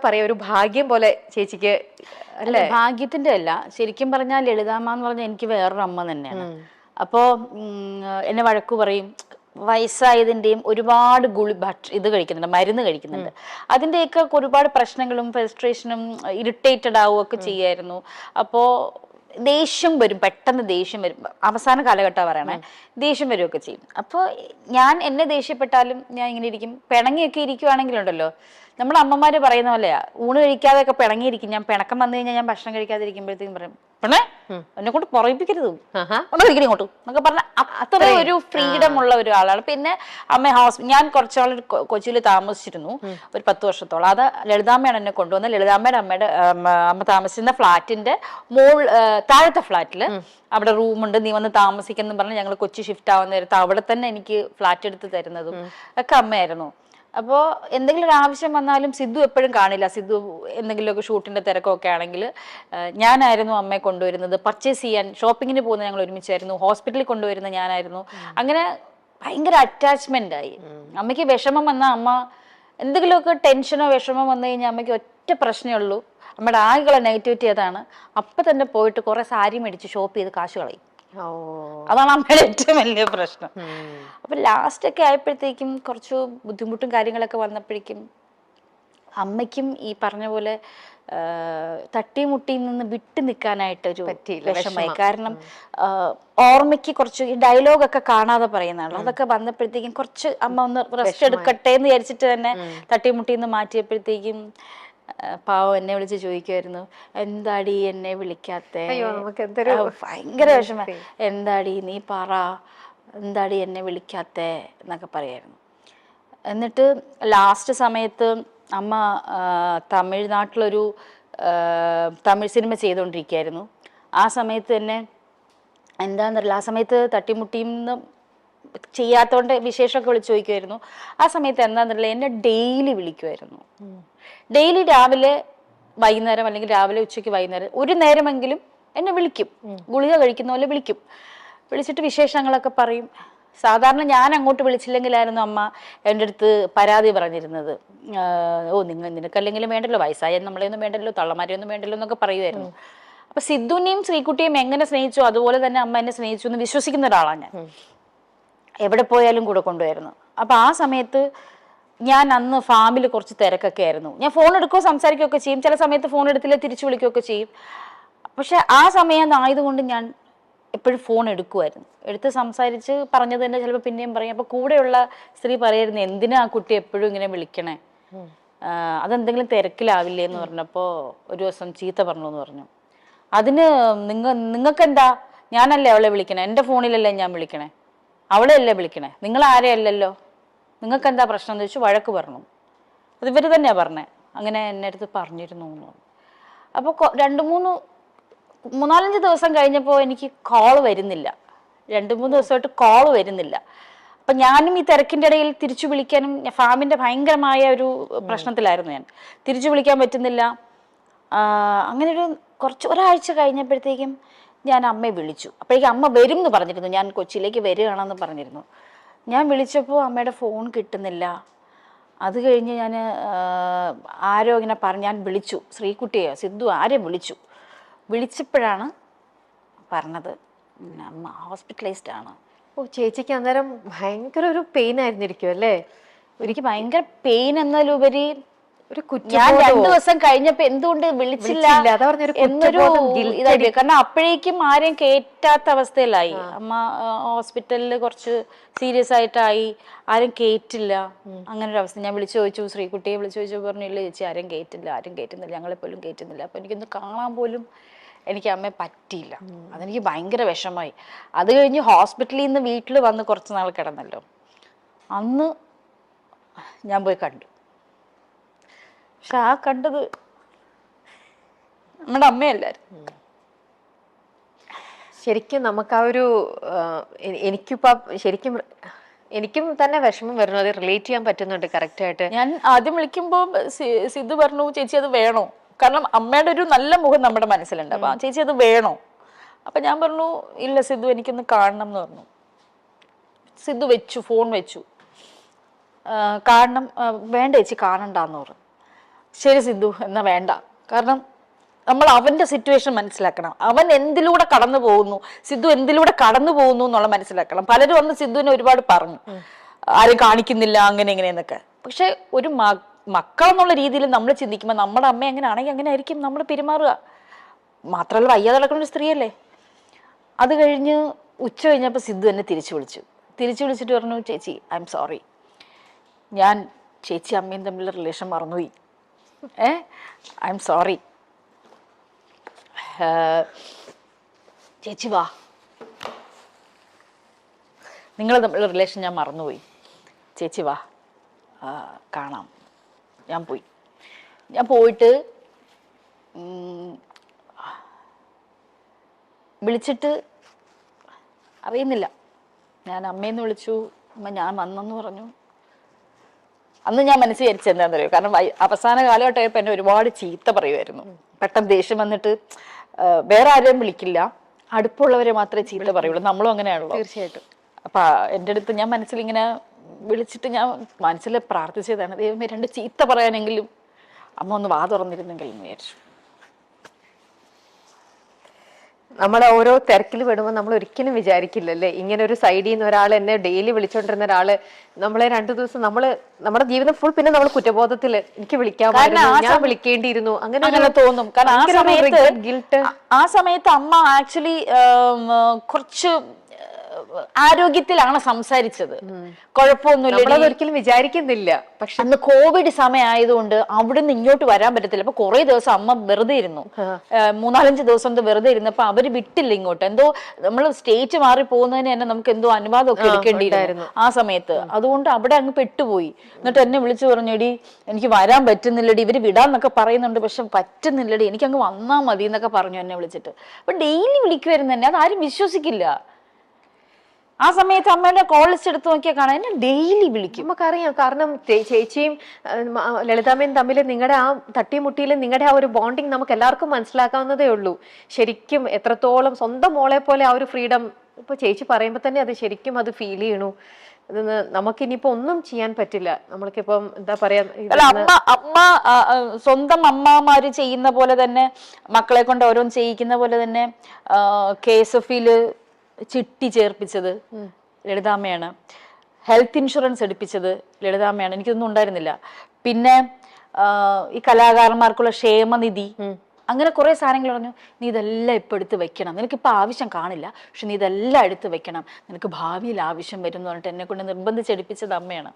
പറയാ ഒരു ഭാഗ്യം പോലെ ചേച്ചിക്ക് അല്ലെ? ഭാഗ്യത്തിന്റെ അല്ല, ശരിക്കും പറഞ്ഞാൽ ലളിതാമ്മ എന്ന് പറഞ്ഞാൽ എനിക്ക് വേറൊരു അമ്മ തന്നെയാണ്. അപ്പോ എന്നെ വഴക്കു പറയും, വയസ്സായതിന്റെയും ഒരുപാട് ഇത് കഴിക്കുന്നുണ്ട്, മരുന്ന് കഴിക്കുന്നുണ്ട്, അതിന്റെയൊക്കെ ഒരുപാട് പ്രശ്നങ്ങളും ഫ്രസ്ട്രേഷനും ഇറിറ്റേറ്റഡ് ആവുകയൊക്കെ ചെയ്യായിരുന്നു. അപ്പോ ദേഷ്യം വരും, പെട്ടെന്ന് ദേഷ്യം വരും. അവസാന കാലഘട്ടം പറയണേ, ദേഷ്യം വരികയൊക്കെ ചെയ്യും. അപ്പോൾ എന്നെ ദേഷ്യപ്പെട്ടാലും ഞാൻ ഇങ്ങനെ ഇരിക്കും. പിണങ്ങിയൊക്കെ ഇരിക്കുവാണെങ്കിലുണ്ടല്ലോ, നമ്മുടെ അമ്മമാര് പറയുന്ന പോലെയാ, ഊണ് കഴിക്കാതെയൊക്കെ പിണങ്ങിയിരിക്കും. ഞാൻ പിണക്കം വന്നു കഴിഞ്ഞാൽ ഞാൻ ഭക്ഷണം കഴിക്കാതിരിക്കുമ്പോഴത്തേക്കും പറയും, പെണ്ണേ എന്നെ കൊണ്ട് പുറയിപ്പിക്കരുത്, ഒന്നിരിക്കും ഇങ്ങോട്ടും എന്നൊക്കെ പറഞ്ഞ അത്ര ഒരു ഫ്രീഡം ഉള്ള ഒരാളാണ്. പിന്നെ ഞാൻ കുറച്ചാൾ കൊച്ചിയിൽ താമസിച്ചിരുന്നു, ഒരു 10 വർഷത്തോളം. അത് ലളിതാമ്മയാണ് എന്നെ കൊണ്ടുവന്നത്. ലളിതാമ്മയുടെ അമ്മ താമസിച്ചിരുന്ന ഫ്ലാറ്റിന്റെ താഴത്തെ ഫ്ലാറ്റില് അവിടെ റൂമുണ്ട്, നീ വന്ന് താമസിക്കുന്നു പറഞ്ഞ് ഞങ്ങൾ കൊച്ചി ഷിഫ്റ്റ് ആവുന്ന നേരത്ത് അവിടെ തന്നെ എനിക്ക് ഫ്ലാറ്റ് എടുത്ത് തരുന്നതും ഒക്കെ അമ്മയായിരുന്നു. അപ്പോൾ എന്തെങ്കിലും ഒരു ആവശ്യം വന്നാലും സിദ്ധു എപ്പോഴും കാണില്ല. സിദ്ധു എന്തെങ്കിലുമൊക്കെ ഷൂട്ടിന്റെ തിരക്കൊക്കെ ആണെങ്കിൽ ഞാനായിരുന്നു അമ്മയെ കൊണ്ടുവരുന്നത്. പർച്ചേസ് ചെയ്യാൻ ഷോപ്പിങ്ങിന് പോകുന്നത് ഞങ്ങൾ ഒരുമിച്ചായിരുന്നു. ഹോസ്പിറ്റലിൽ കൊണ്ടുവരുന്നത് ഞാനായിരുന്നു. അങ്ങനെ ഭയങ്കര അറ്റാച്ച്മെന്റ് ആയി. അമ്മയ്ക്ക് വിഷമം വന്നാൽ അമ്മ എന്തെങ്കിലുമൊക്കെ ടെൻഷനോ വിഷമോ വന്നു കഴിഞ്ഞാൽ അമ്മയ്ക്ക് ഒറ്റ പ്രശ്നമേ ഉള്ളൂ, നമ്മുടെ ആകെയുള്ള നെഗറ്റിവിറ്റി അതാണ്. അപ്പം തന്നെ പോയിട്ട് കുറെ സാരി മേടിച്ച് ഷോപ്പ് ചെയ്ത് കാശ് കളയും. അതാണ് അമ്മയുടെ ഏറ്റവും വലിയ പ്രശ്നം. അപ്പൊ ലാസ്റ്റ് ഒക്കെ ആയപ്പോഴത്തേക്കും കുറച്ച് ബുദ്ധിമുട്ടും കാര്യങ്ങളൊക്കെ വന്നപ്പോഴേക്കും അമ്മയ്ക്കും ഈ പറഞ്ഞ പോലെ തട്ടിമുട്ടിയിൽ നിന്ന് വിട്ടു നിൽക്കാനായിട്ടൊരു വിഷമമായി. കാരണം ഓർമ്മയ്ക്ക് കുറച്ച് ഈ ഡയലോഗൊക്കെ കാണാതെ പറയുന്നതാണ്. അതൊക്കെ വന്നപ്പോഴത്തേക്കും കുറച്ച് അമ്മ ഒന്ന് റെസ്റ്റ് എടുക്കട്ടെ എന്ന് വിചാരിച്ചിട്ട് തന്നെ തട്ടിമുട്ടിയിൽ നിന്ന് മാറ്റിയപ്പോഴത്തേക്കും പാവം എന്നെ വിളിച്ച് ചോദിക്കുമായിരുന്നു, എന്താടി എന്നെ വിളിക്കാത്തെ? ഭയങ്കര വിഷമം. എന്താടി നീ പറ, എന്താടി എന്നെ വിളിക്കാത്തെ എന്നൊക്കെ പറയായിരുന്നു. എന്നിട്ട് ലാസ്റ്റ് സമയത്ത് അമ്മ തമിഴ്നാട്ടിലൊരു തമിഴ് സിനിമ ചെയ്തുകൊണ്ടിരിക്കുകയായിരുന്നു. ആ സമയത്ത് തന്നെ എന്താണെന്നറിയില്ല, ആ സമയത്ത് തട്ടിമുട്ടിന്ന് ചെയ്യാത്തോണ്ട് വിശേഷമൊക്കെ വിളിച്ച് ചോദിക്കുമായിരുന്നു. ആ സമയത്ത് എന്താണെന്നറിയില്ല, എന്നെ ഡെയിലി വിളിക്കുമായിരുന്നു. ഡെയിലി രാവിലെ വൈകുന്നേരം, അല്ലെങ്കിൽ രാവിലെ ഉച്ചയ്ക്ക് വൈകുന്നേരം ഒരു നേരമെങ്കിലും എന്നെ വിളിക്കും. ഗുളിക കഴിക്കുന്ന പോലെ വിളിക്കും. വിളിച്ചിട്ട് വിശേഷങ്ങളൊക്കെ പറയും. സാധാരണ ഞാൻ അങ്ങോട്ട് വിളിച്ചില്ലെങ്കിലായിരുന്നു അമ്മ എൻ്റെ അടുത്ത് പരാതി പറഞ്ഞിരുന്നത്. നിനക്കല്ലെങ്കിലും വേണ്ടല്ലോ, വയസ്സായ നമ്മളെയൊന്നും വേണ്ടല്ലോ, തള്ളമാരെയൊന്നും വേണ്ടല്ലോ എന്നൊക്കെ പറയുമായിരുന്നു. അപ്പൊ സിദ്ധുവിനെയും ശ്രീകുട്ടിയെയും എങ്ങനെ സ്നേഹിച്ചു അതുപോലെ തന്നെ അമ്മ എന്നെ സ്നേഹിച്ചു എന്ന് വിശ്വസിക്കുന്ന ഒരാളാണ് ഞാൻ. എവിടെ പോയാലും കൂടെ കൊണ്ടുപോയിരുന്നു. അപ്പൊ ആ സമയത്ത് ഞാൻ അന്ന് ഫാമിൽ കുറച്ച് തിരക്കൊക്കെ ആയിരുന്നു. ഞാൻ ഫോൺ എടുക്കുകയോ സംസാരിക്കുകയൊക്കെ ചെയ്യും. ചില സമയത്ത് ഫോൺ എടുത്തില്ല തിരിച്ചു വിളിക്കുകയൊക്കെ ചെയ്യും. പക്ഷെ ആ സമയം ആയതുകൊണ്ട് ഞാൻ എപ്പോഴും ഫോൺ എടുക്കുമായിരുന്നു. എടുത്ത് സംസാരിച്ച് പറഞ്ഞത് തന്നെ ചിലപ്പോൾ പിന്നെയും പറയും. അപ്പൊ കൂടെയുള്ള സ്ത്രീ പറയായിരുന്നു, എന്തിനാ ആ കുട്ടി എപ്പോഴും ഇങ്ങനെ വിളിക്കണേ, അതെന്തെങ്കിലും തിരക്കിലാവില്ലേ എന്ന് പറഞ്ഞപ്പോൾ ഒരു ദിവസം ചീത്ത പറഞ്ഞു എന്ന് പറഞ്ഞു. അതിന് നിങ്ങൾക്കെന്താ, ഞാനല്ലേ അവളെ വിളിക്കണേ, എൻ്റെ ഫോണിലല്ലേ ഞാൻ വിളിക്കണേ, അവളെ അല്ലേ വിളിക്കണേ, നിങ്ങൾ ആരെയല്ലല്ലോ, നിങ്ങൾക്ക് എന്താ പ്രശ്നം എന്ന് ചോദിച്ചു വഴക്ക് പറഞ്ഞു. അത് ഇവർ തന്നെയാ പറഞ്ഞേ, അങ്ങനെ എന്നെ അടുത്ത് പറഞ്ഞിരുന്നു എന്ന് പറഞ്ഞു. അപ്പോൾ 3-4 ദിവസം കഴിഞ്ഞപ്പോൾ എനിക്ക് കോള് വരുന്നില്ല. 2-3 ദിവസമായിട്ട് കോള് വരുന്നില്ല. അപ്പം ഞാനും ഈ തിരക്കിൻ്റെ ഇടയിൽ തിരിച്ചു വിളിക്കാനും, ഫാമിൻ്റെ ഭയങ്കരമായ ഒരു പ്രശ്നത്തിലായിരുന്നു ഞാൻ, തിരിച്ചു വിളിക്കാൻ പറ്റുന്നില്ല. അങ്ങനെ ഒരാഴ്ച കഴിഞ്ഞപ്പോഴത്തേക്കും ഞാൻ അമ്മയെ വിളിച്ചു. അപ്പോഴേക്കും അമ്മ വരും എന്ന് പറഞ്ഞിരുന്നു, ഞാൻ കൊച്ചിയിലേക്ക് വരികയാണെന്ന് പറഞ്ഞിരുന്നു. ഞാൻ വിളിച്ചപ്പോൾ അമ്മയുടെ ഫോൺ കിട്ടുന്നില്ല. അത് കഴിഞ്ഞ് ഞാൻ ആരോ ഇങ്ങനെ പറഞ്ഞു, ഞാൻ വിളിച്ചു, ശ്രീകുട്ടിയെ സിദ്ധു ആരെ വിളിച്ചപ്പോഴാണ് പറഞ്ഞത് അമ്മ ഹോസ്പിറ്റലൈസ്ഡ് ആണ്. ചേച്ചിക്ക് അന്നേരം ഭയങ്കര ഒരു പെയിൻ ആയിരുന്നിരിക്കും അല്ലേ? എനിക്ക് ഭയങ്കര പെയിൻ എന്നതിലുപരി ഞാൻ 2 ദിവസം കഴിഞ്ഞപ്പോ എന്തുകൊണ്ട് വിളിച്ചില്ല എന്നൊരു ഇതായിട്ട്. കാരണം അപ്പോഴേക്കും ആരെയും കേറ്റാത്ത അവസ്ഥയിലായി. അമ്മ ഹോസ്പിറ്റലിൽ കുറച്ച് സീരിയസ് ആയിട്ടായി, ആരും കേറ്റില്ല, അങ്ങനെ ഒരു അവസ്ഥ. ഞാൻ വിളിച്ചു ചോദിച്ചു, ശ്രീകുട്ടിയെ വിളിച്ചു ചോദിച്ചു, പറഞ്ഞില്ല ചേച്ചി ആരും കേറ്റുന്നില്ല, ഞങ്ങളെപ്പോഴും കേറ്റുന്നില്ല. അപ്പൊ എനിക്കൊന്ന് കാണാൻ പോലും എനിക്ക് അമ്മയെ പറ്റിയില്ല. അതെനിക്ക് ഭയങ്കര വിഷമായി. അത് കഴിഞ്ഞ് ഹോസ്പിറ്റലിൽ നിന്ന് വീട്ടിൽ വന്ന് കുറച്ച് നാൾ കിടന്നല്ലോ, അന്ന് ഞാൻ പോയി കണ്ടു. പക്ഷെ ആ കണ്ടത് നമ്മുടെ അമ്മയല്ലായിരുന്നു. ശരിക്കും നമുക്ക് ആ ഒരു എനിക്കും തന്നെ വിഷമം വരുന്നു. അത് റിലേറ്റ് ചെയ്യാൻ പറ്റുന്നുണ്ട് കറക്റ്റായിട്ട്. ഞാൻ ആദ്യം വിളിക്കുമ്പോൾ സിദ്ധു പറഞ്ഞു, ചേച്ചി അത് വേണോ? കാരണം അമ്മയുടെ ഒരു നല്ല മുഖം നമ്മുടെ മനസ്സിലുണ്ട്. അപ്പൊ ചേച്ചി അത് വേണോ? അപ്പൊ ഞാൻ പറഞ്ഞു, ഇല്ല സിദ്ധു എനിക്കൊന്ന് കാണണം എന്ന് പറഞ്ഞു. സിദ്ധു ഫോൺ വെച്ചു. കാണണം, വേണ്ട ചേച്ചി കാണണ്ടെന്ന് പറഞ്ഞു. ശരി സിദ്ധു എന്നാ വേണ്ട, കാരണം നമ്മൾ അവന്റെ സിറ്റുവേഷൻ മനസ്സിലാക്കണം. അവൻ എന്തിലൂടെ കടന്നു പോകുന്നു, സിദ്ധു എന്തിലൂടെ കടന്നു പോകുന്നു എന്നുള്ള മനസ്സിലാക്കണം. പലരും വന്ന് സിദ്ധുവിനെ ഒരുപാട് പറഞ്ഞു, ആരും കാണിക്കുന്നില്ല അങ്ങനെ എങ്ങനെയെന്നൊക്കെ. പക്ഷെ ഒരു മക്കളെന്നുള്ള രീതിയിൽ നമ്മൾ ചിന്തിക്കുമ്പോൾ നമ്മുടെ അമ്മ എങ്ങനെ ആണെങ്കിൽ അങ്ങനെ ആയിരിക്കും നമ്മൾ പെരുമാറുക. മാത്രമല്ല വയ്യാതെ നടക്കുന്ന ഒരു സ്ത്രീയല്ലേ. അത് കഴിഞ്ഞ് ഉച്ച കഴിഞ്ഞപ്പോൾ സിദ്ധു എന്നെ തിരിച്ചു വിളിച്ചിട്ട് പറഞ്ഞു, ചേച്ചി ഐ എം സോറി, ഞാൻ ചേച്ചി അമ്മയും തമ്മിലുള്ള റിലേഷൻ മറന്നുപോയി. ഐ എം സോറി, ചേച്ചി വാ, നിങ്ങൾ തമ്മിലുള്ള റിലേഷൻ ഞാൻ മറന്നുപോയി, ചേച്ചി വാ കാണാം. ഞാൻ പോയിട്ട് വിളിച്ചിട്ട് അറിയുന്നില്ല, ഞാൻ അമ്മയെന്ന് വിളിച്ചു, അമ്മ ഞാൻ വന്നെന്ന് പറഞ്ഞു. അന്ന് ഞാൻ മനസ്സിൽ വിചാരിച്ചത് എന്താണെന്ന് അറിയോ, കാരണം അവസാന കാലഘട്ടമായപ്പോൾ എന്നെ ഒരുപാട് ചീത്ത പറയുമായിരുന്നു. പെട്ടെന്ന് ദേഷ്യം വന്നിട്ട് വേറെ ആരെയും വിളിക്കില്ല, അടുപ്പുള്ളവരെ മാത്രമേ ചീത്ത പറയുള്ളൂ. നമ്മളും അങ്ങനെയാണല്ലോ. തീർച്ചയായിട്ടും. അപ്പൊ എൻ്റെ അടുത്ത് ഞാൻ മനസ്സിലിങ്ങനെ വിളിച്ചിട്ട് ഞാൻ മനസ്സിൽ പ്രാർത്ഥിച്ചതാണ്, ദൈവമേ 2 ചീത്ത പറയാനെങ്കിലും അമ്മ ഒന്ന് വാ തുറന്നിരുന്നെങ്കിൽ എന്ന് വിചാരിച്ചു. നമ്മളെ ഓരോ തിരക്കിൽ പെടുമ്പോൾ നമ്മൾ ഒരിക്കലും വിചാരിക്കില്ലല്ലേ, ഇങ്ങനെ ഒരു സൈഡിൽ നിന്ന് ഒരാൾ എന്നെ ഡെയിലി വിളിച്ചോണ്ടിരുന്ന ഒരാള് നമ്മളെ 2 ദിവസം നമ്മുടെ ജീവിതം ഫുൾ പിന്നെ നമ്മൾ കുറ്റബോധത്തില് എനിക്ക് ഞാൻ വിളിക്കേണ്ടിയിരുന്നു അങ്ങനെ തോന്നും. കാരണം ആ സമയത്ത് അമ്മ ആക്ച്വലി കുറച്ച് ആരോഗ്യത്തിലാണ് സംസാരിച്ചത്, കുഴപ്പമൊന്നുമില്ല, ഒരിക്കലും വിചാരിക്കുന്നില്ല. പക്ഷെ അന്ന് കോവിഡ് സമയം ആയതുകൊണ്ട് അവിടുന്ന് ഇങ്ങോട്ട് വരാൻ പറ്റത്തില്ല. അപ്പൊ കുറെ ദിവസം അമ്മ വെറുതെ ഇരുന്നു, 3-4 ദിവസം വെറുതെ ഇരുന്നപ്പോ അവര് വിട്ടില്ല ഇങ്ങോട്ട്. എന്തോ നമ്മൾ സ്റ്റേറ്റ് മാറി പോകുന്നതിന് തന്നെ നമുക്ക് എന്തോ അനുവാദമൊക്കെ എടുക്കേണ്ടിയിരുന്നു ആ സമയത്ത്. അതുകൊണ്ട് അവിടെ അങ്ങ് പെട്ടുപോയി. എന്നിട്ട് എന്നെ വിളിച്ചു പറഞ്ഞെടി എനിക്ക് വരാൻ പറ്റുന്നില്ലടി, ഇവര് വിടാന്നൊക്കെ പറയുന്നുണ്ട്, പക്ഷെ പറ്റുന്നില്ലടി, എനിക്ക് അങ്ങ് വന്നാ മതി എന്നൊക്കെ പറഞ്ഞു എന്നെ വിളിച്ചിട്ട്. അപ്പൊ ഡെയിലി വിളിക്കുമായിരുന്നു എന്നെ, അതാരും വിശ്വസിക്കില്ല. ആ സമയത്ത് അമ്മയുടെ കോൾ ലിസ്റ്റ് എടുത്ത് നോക്കിയാൽ കാണാൻ എന്നെ ഡെയിലി വിളിക്കും. നമുക്കറിയാം, കാരണം ചേച്ചിയും ലളിതാമ്മയും തമ്മിൽ നിങ്ങളുടെ ആ തട്ടിമുട്ടിയിലും നിങ്ങളുടെ ആ ഒരു ബോണ്ടിങ് നമുക്ക് എല്ലാവർക്കും മനസ്സിലാക്കാവുന്നതേ ഉള്ളൂ. ശരിക്കും എത്രത്തോളം സ്വന്തം മോളെ പോലെ ആ ഒരു ഫ്രീഡം ഇപ്പൊ ചേച്ചി പറയുമ്പോൾ തന്നെ അത് ശരിക്കും അത് ഫീൽ ചെയ്യണു. നമുക്കിനിയിപ്പോ ഒന്നും ചെയ്യാൻ പറ്റില്ല. നമ്മൾക്കിപ്പം എന്താ പറയാ, അമ്മ സ്വന്തം അമ്മമാര് ചെയ്യുന്ന പോലെ തന്നെ മക്കളെ കൊണ്ട് ഓരോന്ന് ചെയ്യിക്കുന്ന പോലെ തന്നെ KSF-ല് ചിട്ടി ചേർപ്പിച്ചത് ലളിതാമ്മയാണ്, ഹെൽത്ത് ഇൻഷുറൻസ് എടുപ്പിച്ചത് ലളിതാമ്മയാണ്. എനിക്കൊന്നും ഉണ്ടായിരുന്നില്ല. പിന്നെ ഈ കലാകാരന്മാർക്കുള്ള ക്ഷേമനിധി, അങ്ങനെ കുറെ സാധനങ്ങൾ പറഞ്ഞു. നീ ഇതെല്ലാം ഇപ്പൊ എടുത്ത് വെക്കണം, നിനക്കിപ്പോ ആവശ്യം കാണില്ല, പക്ഷെ നീ ഇതെല്ലാം എടുത്ത് വെക്കണം, നിനക്ക് ഭാവിയിൽ ആവശ്യം വരും എന്ന് പറഞ്ഞിട്ട് എന്നെ കൊണ്ട് നിർബന്ധിച്ചെടുപ്പിച്ചത് അമ്മയാണ്.